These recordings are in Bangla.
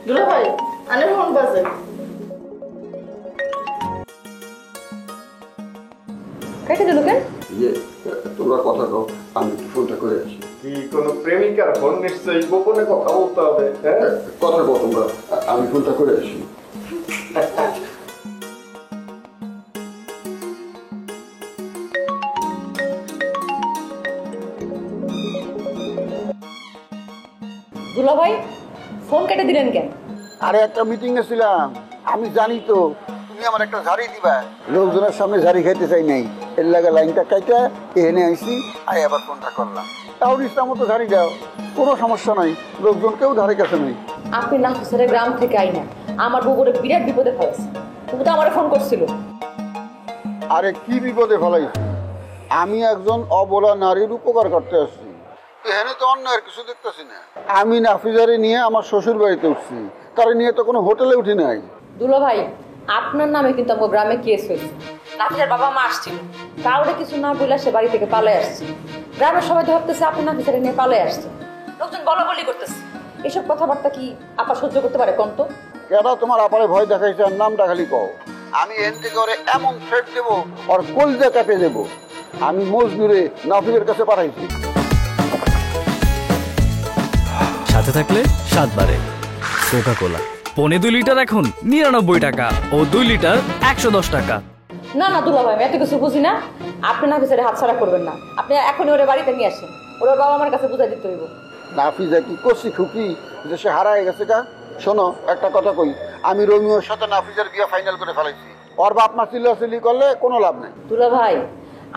দুলা ভাই আনে ফোন বাজে। কেটে দিল কেন? তোমরা কথা কও, আমি ফোনটা করে আসি। কি কোনো প্রেমিকার ফোন নিশ্চয়ই গোপনে কথা বলতে হবে? হ্যাঁ, কথা কও তোমরা, আমি ফোনটা করে আসি। দুলা ভাই ফোন কেটে দিলেন কেন? আরে একটা মিটিং এ ছিলাম, আমি জানি তো তুমি আমার একটা ঝাড়ি দিবা, লোকজনের সামনে ঝাড়ি খাইতে চাই নাই, এর লাগে লাইনটা কাইটা এনে আইসি, আই আবার ফোনটা করলাম। তাও ইচ্ছা মতো ঝাড়ি দাও, কোনো সমস্যা নাই, লোকজন কেউ ধারে কাছে নেই। আপনি নাফিসের গ্রাম থেকে আইনা আমার বউরে বিরাট বিপদে ফেলেছে, তুমি তো আমারে ফোন করছিল। আরে কি বিপদে ফেলাইছি, আমি একজন অবলা নারীর উপকার করতে আসছি, এখানে তো অন্য আর কিছু দেখতেছি না। আমি নাফিজারে নিয়ে আমার শ্বশুর বাড়িতে উঠছি, তারে নিয়ে তো কোনো হোটেলে উঠি নাই। দুলা ভাই আপনার নামে কিন্তু আমার গ্রামে কেস হয়েছে। নাফিসের বাবা মা আসছিল, কাউরে কিছু না বলে সে বাড়ি থেকে পালাই আসছে। গ্রামের সবাই তো ভাবতেছে আপনি নাফিসারে নিয়ে পালাই আসছে, লোকজন বলাবলি করতেছে। এসব কথাবার্তা কি আপা সহ্য করতে পারে কোন তো? কেডা তোমার আপারে ভয় দেখাইছে, আর নামটা খালি কও, আমি এন থেকে ওরে এমন থ্রেট দেবো আর কলজা কাটে দেবো। আমি মজদুরে নাফিজের কাছে পাঠাইছি। সাথে থাকলে 7 বারে কোকা কোলা 2.5 লিটার এখন 99 টাকা ও 2 লিটার 110 টাকা। না না দুলা ভাই আমি এত কিছু বুঝি না, আপনি নাফিসারে হাতছাড়া করবেন না। আপনি এখনই ওরে বাড়িতে নিয়ে আসেন, ওর বাবা আমার কাছে বুঝাই দিতে হইব। নাফিজা কি কষি খুকি যে সে হারায় গেছে গা? শোনো একটা কথা কই, আমি রোমিওর সাথে নাফিজার বিয়ে ফাইনাল করে ফেলাইছি, ওর বাপ মা চিল্লাচিল্লি করলে কোনো লাভ নাই। দুলা ভাই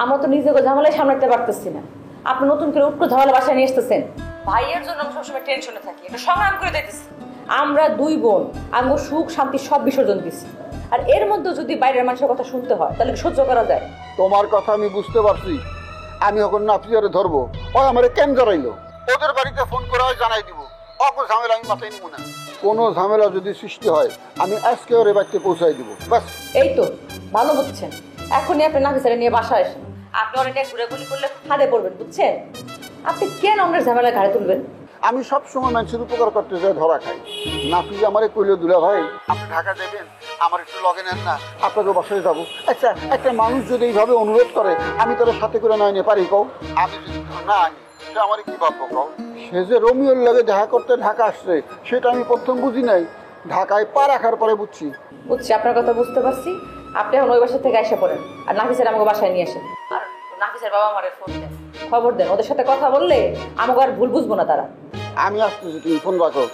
আমরা তো নিজেকে ঝামেলায় সামলাতে পারতেছি না, আপনি নতুন করে উটকো ঝামেলা বাসায় নিয়ে আসতেছেন। ভাইয়ের জন্য আমি সবসময় টেনশনে থাকি, এটা সংগ্রাম করে দিতেছি। আমরা 2 বোন আমার সুখ শান্তি সব বিসর্জন দিচ্ছি, আর এর মধ্যে যদি বাইরের মানুষের কথা শুনতে হয় তাহলে কি সহ্য করা যায়? তোমার কথা আমি বুঝতে পারছি, আমি এখন নাফিজারে ধরবো, ও আমারে কেন জড়াইলো, ওদের বাড়িতে ফোন করে হয় জানাই দিব, অত ঝামেলা আমি মাথায় নিব না। কোনো ঝামেলা যদি সৃষ্টি হয় আমি আজকে ওর বাড়িতে পৌঁছাই দিব, বাস। এই তো ভালো বুঝছেন, এখনই আপনি নাফিসারে নিয়ে বাসায় আসেন। আপনি অনেক ঘুরে গুলি করলে ফাঁদে পড়বেন, বুঝছেন? আপনি কেন অন্যের ঝামেলা ঘাড়ে তুলবেন? আমি সব সময় মানুষের উপকার করতে যাই, ধরা খাই। নাফিজ আমারে কইল, দুলা ভাই আপনি ঢাকা যাবেন, আমার একটু লগে নেন না, আপনাদের বাসায় যাবো। আচ্ছা একটা মানুষ যদি এইভাবে অনুরোধ করে আমি তার সাথে করে না নিয়ে পারি কও? আমি যদি না আনি সে আমার কি ভাববো কও? সে যে রোমিওর লাগে দেখা করতে ঢাকা আসছে সেটা আমি প্রথম বুঝি নাই, ঢাকায় পা রাখার পরে বুঝছি। বুঝছি, আপনার কথা বুঝতে পারছি। আপনি এখন ওই বাসা থেকে এসে পড়েন, আর নাফিসের আমাকে বাসায় নিয়ে আসেন। আর নাফিসের বাবা মারের ফোন দেন, খবর দেন, ওদের সাথে কথা বললে আমাকে আর ভুল বুঝবো না তারা। আমি আসতেছি, তুমি ফোন রাখো।